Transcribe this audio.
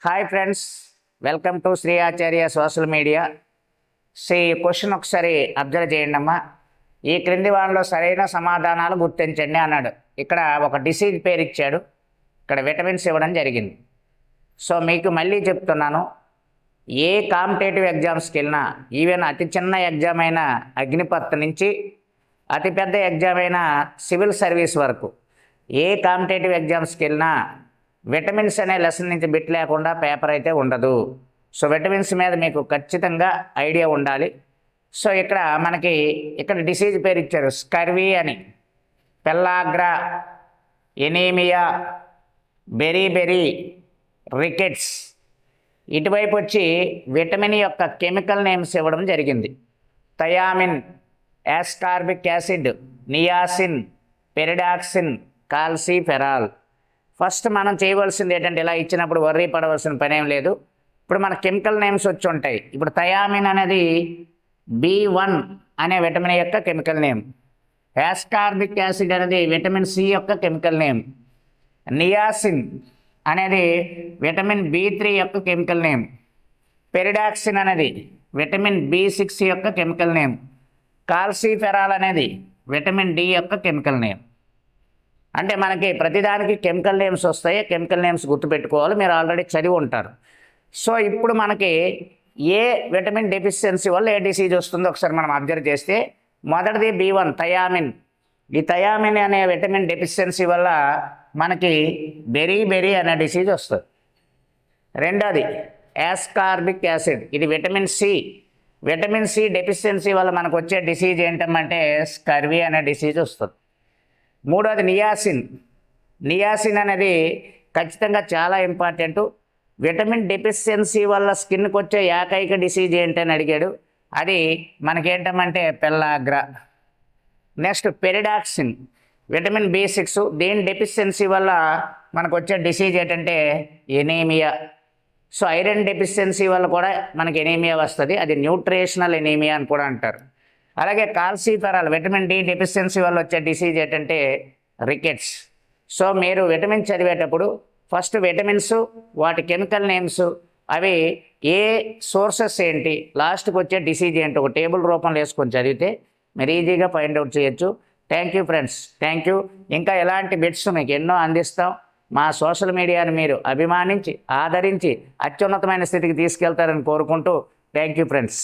Hi friends, welcome to Shri Acharya social media. Question ఒకసారి observe చేయండి అమ్మా. ఈ క్రింది వాటిలో సరైన సమాధానాలు గుర్తించండి అన్నాడు. ఇక్కడ ఒక డిసీజ్ పేరు ఇచ్చాడు, ఇక్కడ విటమిన్స్ ఇవ్వడం జరిగింది. సో మీకు మళ్ళీ చెప్తున్నాను, ఏ కాంపిటేటివ్ ఎగ్జామ్స్కి వెళ్ళినా, ఈవెన్ అతి చిన్న ఎగ్జామ్ అయిన అగ్నిపత్ నుంచి అతిపెద్ద ఎగ్జామ్ అయిన సివిల్ సర్వీస్ వరకు ఏ కాంపిటేటివ్ ఎగ్జామ్స్కి వెళ్ళినా విటమిన్స్ అనే లెసన్ నుంచి బిట్ లేకుండా పేపర్ అయితే ఉండదు. సో విటమిన్స్ మీద మీకు ఖచ్చితంగా ఐడియా ఉండాలి. సో ఇక్కడ డిసీజ్ పేరు ఇచ్చారు, స్కర్వీ అని, పెల్లాగ్రా, ఎనీమియా, బెరీ, రికెట్స్. ఇటువైపు వచ్చి విటమిన్ యొక్క కెమికల్ నేమ్స్ ఇవ్వడం జరిగింది. Thiamine, ascorbic acid, niacin, pyridoxine, calciferol. First మనం చేయవలసింది ఏంటంటే, ఇలా ఇచ్చినప్పుడు వర్రీ పడవలసిన పని ఏం లేదు. ఇప్పుడు మన కెమికల్ నేమ్స్ వచ్చి ఉంటాయి. ఇప్పుడు థయామిన్ అనేది B1 అనే విటమిన్ యొక్క కెమికల్ నేమ్. యాస్కార్బిక్ యాసిడ్ అనేది విటమిన్ సి యొక్క కెమికల్ నేమ్. నియాసిన్ అనేది విటమిన్ B3 యొక్క కెమికల్ నేమ్. పెరిడాక్సిన్ అనేది విటమిన్ B6 యొక్క కెమికల్ నేమ్. కాల్సిఫెరాల్ అనేది విటమిన్ డి యొక్క కెమికల్ నేమ్. అంటే మనకి ప్రతిదానికి కెమికల్ నేమ్స్ వస్తాయి. కెమికల్ నేమ్స్ గుర్తుపెట్టుకోవాలి, మీరు ఆల్రెడీ చదివి ఉంటారు. సో ఇప్పుడు మనకి ఏ విటమిన్ డెఫిషియన్సీ వల్ల ఏ డిసీజ్ వస్తుందో ఒకసారి మనం అబ్జర్వ్ చేస్తే, మొదటిది B1 థయామిన్. ఈ థయామిన్ అనే విటమిన్ డెఫిషియన్సీ వల్ల మనకి బెరీ అనే డిసీజ్ వస్తుంది. రెండోది యాస్కార్బిక్ యాసిడ్, ఇది vitamin C. Vitamin C deficiency వల్ల మనకు వచ్చే డిసీజ్ ఏంటంటే స్కర్వీ అనే డిసీజ్ వస్తుంది. మూడోది నియాసిన్ అనేది ఖచ్చితంగా చాలా ఇంపార్టెంట్. విటమిన్ డెఫిషియన్సీ వల్ల స్కిన్కి వచ్చే ఏకైక డిసీజ్ ఏంటని అడిగాడు, అది మనకేంటంటే pellagra. Next pyridoxine, vitamin B6, దీని డెఫిషియన్సీ వల్ల మనకు వచ్చే డిసీజ్ ఏంటంటే ఎనీమియా. సో ఐరన్ డెఫిషియన్సీ వల్ల కూడా మనకి ఎనీమియా వస్తుంది, అది న్యూట్రిషనల్ ఎనీమియా అని కూడా అంటారు. అలాగే కాల్సిఫెరాల్, విటమిన్ డి డెఫిషియన్సీ వల్ల వచ్చే డిసీజ్ ఏంటంటే రికెట్స్. సో మీరు విటమిన్ చదివేటప్పుడు ఫస్ట్ విటమిన్స్, వాటి కెమికల్ నేమ్స్, అవి ఏ సోర్సెస్ ఏంటి, లాస్ట్కి వచ్చే డిసీజ్ ఏంటి ఒక టేబుల్ రూపంలో వేసుకొని చదివితే మీరు ఈజీగా ఫైండ్ అవుట్ చేయొచ్చు. Thank you friends, thank you. ఇంకా ఎలాంటి బిట్స్ మీకు ఎన్నో అందిస్తాం. మా సోషల్ మీడియాని మీరు అభిమానించి ఆదరించి అత్యున్నతమైన స్థితికి తీసుకెళ్తారని కోరుకుంటూ థ్యాంక్ యూ ఫ్రెండ్స్.